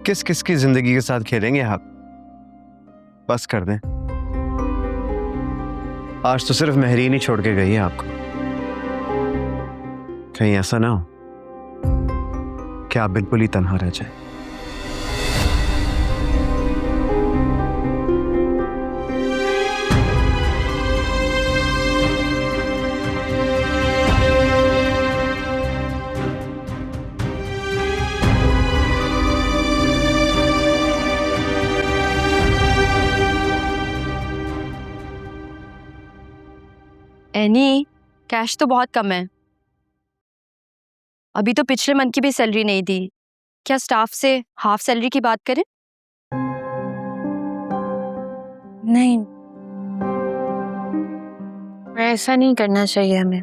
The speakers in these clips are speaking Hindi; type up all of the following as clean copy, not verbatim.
किस किस की जिंदगी के साथ खेलेंगे आप? बस कर दें। आज तो सिर्फ महरीन ही छोड़ के गई है आपको। कहीं ऐसा ना हो कि आप बिल्कुल ही तन्हा रह जाए। एनी, कैश तो बहुत कम है। अभी तो पिछले मंथ की भी सैलरी नहीं दी। क्या स्टाफ से हाफ सैलरी की बात करें? नहीं, ऐसा नहीं करना चाहिए हमें।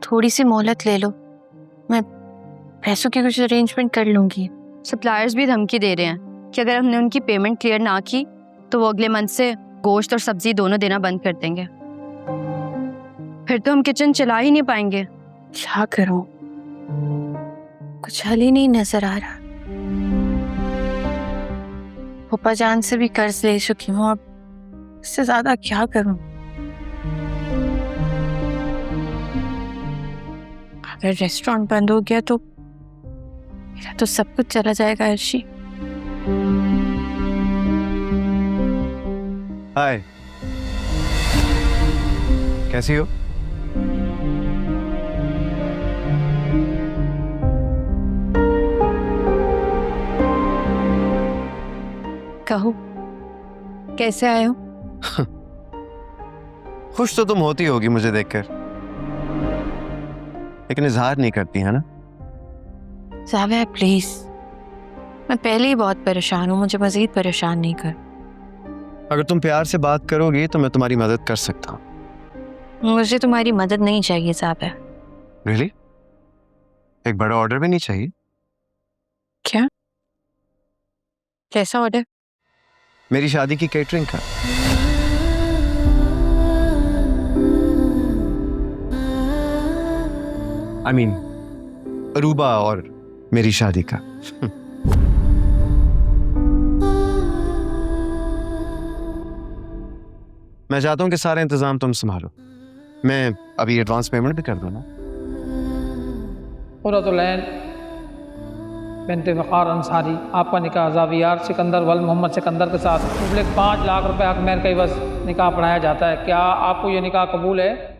थोड़ी सी मोहलत ले लो, मैं पैसों की कुछ अरेंजमेंट कर लूंगी। सप्लायर्स भी धमकी दे रहे हैं कि अगर हमने उनकी पेमेंट क्लियर ना की तो वो अगले मंथ से गोश्त और सब्जी दोनों देना बंद कर देंगे। फिर तो हम किचन चला ही नहीं पाएंगे। क्या करूं? कुछ हल ही नहीं नजर आ रहा। पप्पा जान से भी कर्ज ले चुकी हूँ, अब इससे ज्यादा क्या करूं? अगर रेस्टोरेंट बंद हो गया तो मेरा तो सब कुछ चला जाएगा। अर्शी, हाय, कैसी हो? कहो कैसे आए हो? खुश तो तुम होती होगी मुझे देखकर, लेकिन इजहार नहीं करती है ना। जावेद प्लीज, मैं पहले ही बहुत परेशान हूँ, मुझे मजीद परेशान नहीं कर। अगर तुम प्यार से बात करोगी तो मैं तुम्हारी मदद कर सकता हूँ। मुझे तुम्हारी मदद नहीं चाहिए जावेद। रियली? एक बड़ा ऑर्डर भी नहीं चाहिए? क्या? कैसा ऑर्डर? मेरी शादी की केटरिंग का। I mean, अरूबा और मेरी शादी का। मैं चाहता हूं कि सारे इंतजाम तुम संभालो। मैं अभी एडवांस पेमेंट भी कर दूं ना। बिन्ते वक़ार अंसारी, आपका निकाह ज़ावियार सिकंदर वल मोहम्मद सिकंदर के साथ मुबलिग 5 लाख रुपए हक मेहर के बस निकाह पढ़ाया जाता है। क्या आपको ये निकाह कबूल है?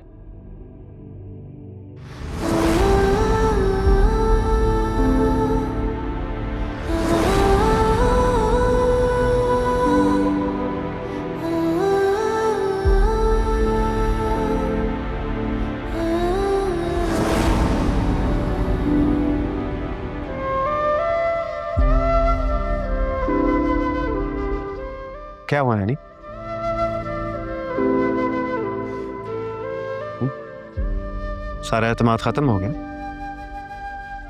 क्या हुआ यानी? सारा एतमाद खत्म हो गया?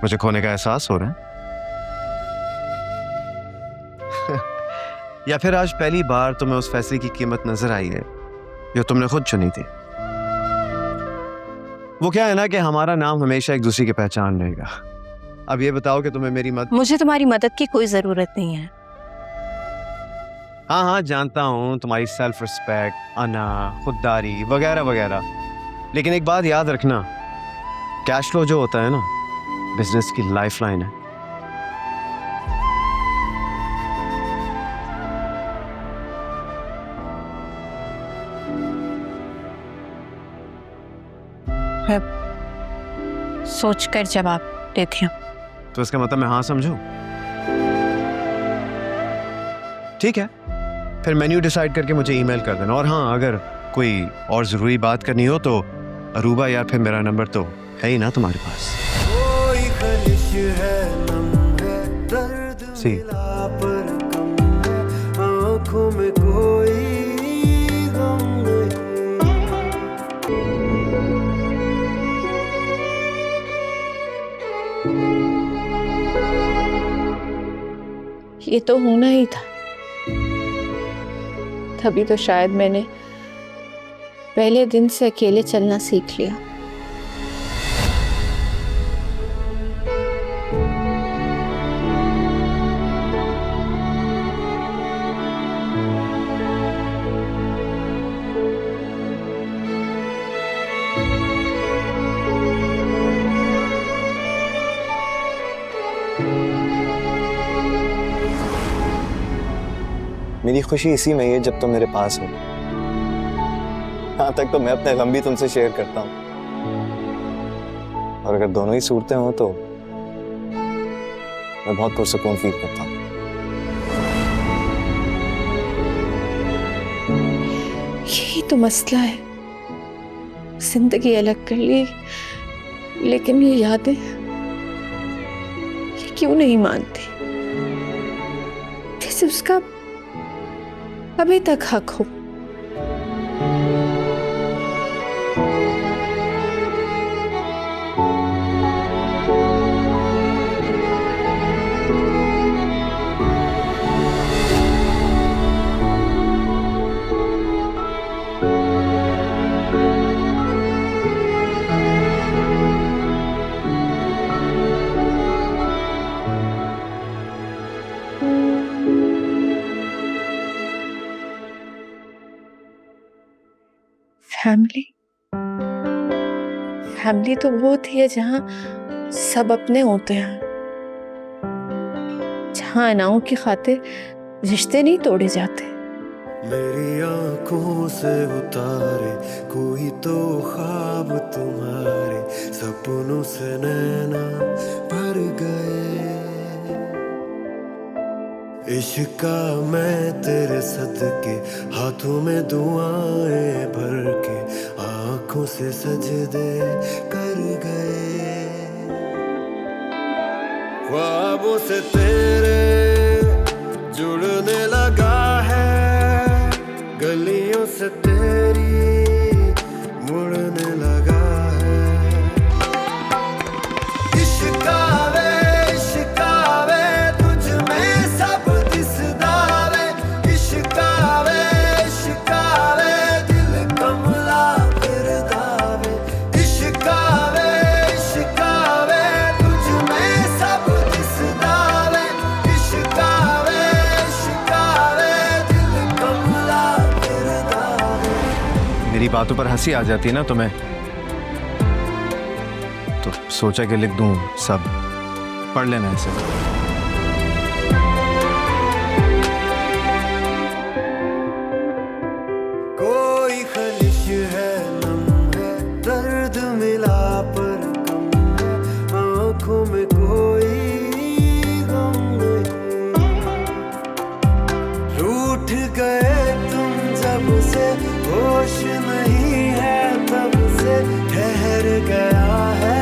मुझे खोने का एहसास हो रहा है? या फिर आज पहली बार तुम्हें उस फैसले की कीमत नजर आई है जो तुमने खुद चुनी थी? वो क्या है ना कि हमारा नाम हमेशा एक दूसरे की पहचान रहेगा। अब ये बताओ कि तुम्हें मेरी मदद। मुझे तुम्हारी मदद की कोई जरूरत नहीं है। हाँ हाँ, जानता हूँ तुम्हारी सेल्फ रिस्पेक्ट, अना, खुददारी वगैरह वगैरह, लेकिन एक बात याद रखना, कैश फ्लो जो होता है ना, बिजनेस की लाइफलाइन है। मैं सोचकर जवाब देती हूँ। तो इसका मतलब मैं हाँ समझूं? ठीक है, फिर मेन्यू डिसाइड करके मुझे ईमेल कर देना। और हाँ, अगर कोई और ज़रूरी बात करनी हो तो अरूबा या फिर मेरा नंबर तो है ही ना तुम्हारे पास। सी ये तो होना ही था, तभी तो शायद मैंने पहले दिन से अकेले चलना सीख लिया। मेरी खुशी इसी में ही है जब तुम मेरे पास हो। यहाँ तक तो मैं अपने गम भी तुमसे शेयर करता हूँ, और अगर दोनों ही सूरतें हो तो मैं बहुत पुरसकून फील करता हूँ। यही तो मसला है, जिंदगी अलग कर ली, लेकिन ये यादें ये क्यों नहीं मानती, जैसे उसका अभी तक हक हो। फैमिली फैमिली तो वो होती है जहां सब अपने होते हैं, जहां अनाओं की खातिर रिश्ते नहीं तोड़े जाते। मेरी आंखों से उतारे कोई तो ख्वाब तुम्हारे, सपनों से नैना भर गए। इश्का मैं तेरे सदके, हाथों में दुआएं भर के, आंखों से सजदे कर गए। ख्वाबों से तेरे जुड़ने लगा है, गलियों से तेरी मुड़ने लगा है। इश्कावे इश्कावे तुझ में सब दिसदावे, इश्कावे इश्कावे दिल कमला फिरदावे। इश्कावे इश्कावे तुझ में सब दिसदावे, इश्कावे इश्कावे दिल कमला फिरदावे। मेरी बातों पर हंसी आ जाती है ना तुम्हें, तो सोचा कि लिख दूं सब, पढ़ लेना इसे। कोई खलिश है नम है, दर्द मिला पर कम है, आंखों में कोई गम नहीं। रूठ गए तुम जब से, होश नहीं है तब से, ठहर गया है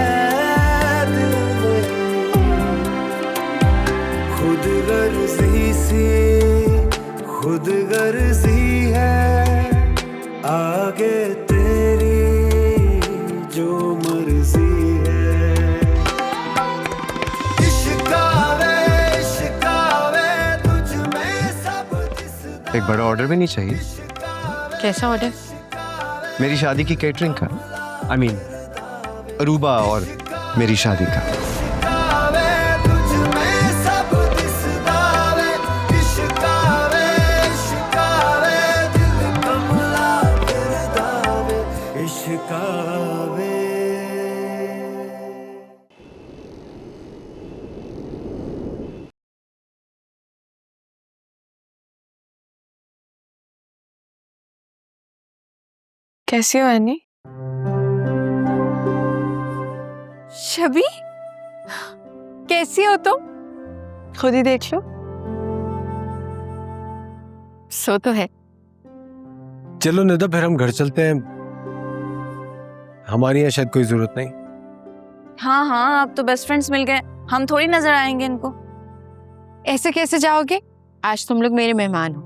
दिल नहीं। खुद गर्जी सी खुद गर्जी है, आगे तेरी जो मर्जी है। इश्कावे इश्कावे तुझ में सब दिसदा। एक बड़ा ऑर्डर भी नहीं चाहिए? कैसा ऑर्डर? मेरी शादी की केटरिंग का, आई मीन अरूबा और मेरी शादी का। इश्कावे तुझ में सब दिसदावे, इश्कावे इश्कावे दिल कमला फिरदावे। इश्कावे कैसी हो एनी? शबी, कैसी हो तुम? खुद ही देख लो। सो तो है। चलो निदा, फिर हम घर चलते हैं, हमारी यहाँ शायद कोई जरूरत नहीं। हाँ हाँ, अब तो बेस्ट फ्रेंड्स मिल गए, हम थोड़ी नजर आएंगे इनको। ऐसे कैसे जाओगे? आज तुम लोग मेरे मेहमान हो,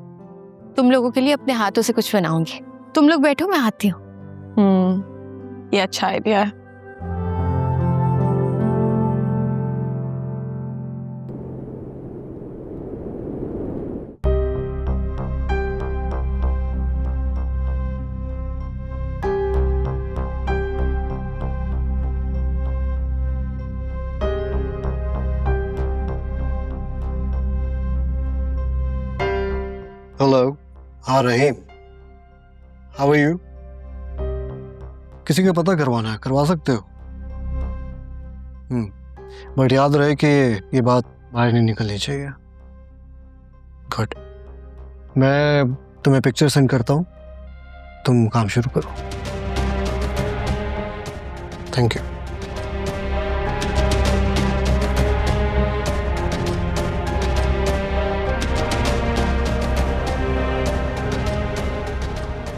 तुम लोगों के लिए अपने हाथों से कुछ बनाऊंगी। तुम लोग बैठो, मैं आती हूँ। ये अच्छा आइडिया है। हेलो, हाँ रहीम, हाउ आर यू? किसी का पता करवाना है, करवा सकते हो। बट याद रहे कि ये बात बाहर नहीं निकलनी चाहिए। गुड। मैं तुम्हें पिक्चर सेंड करता हूँ, तुम काम शुरू करो। Thank you.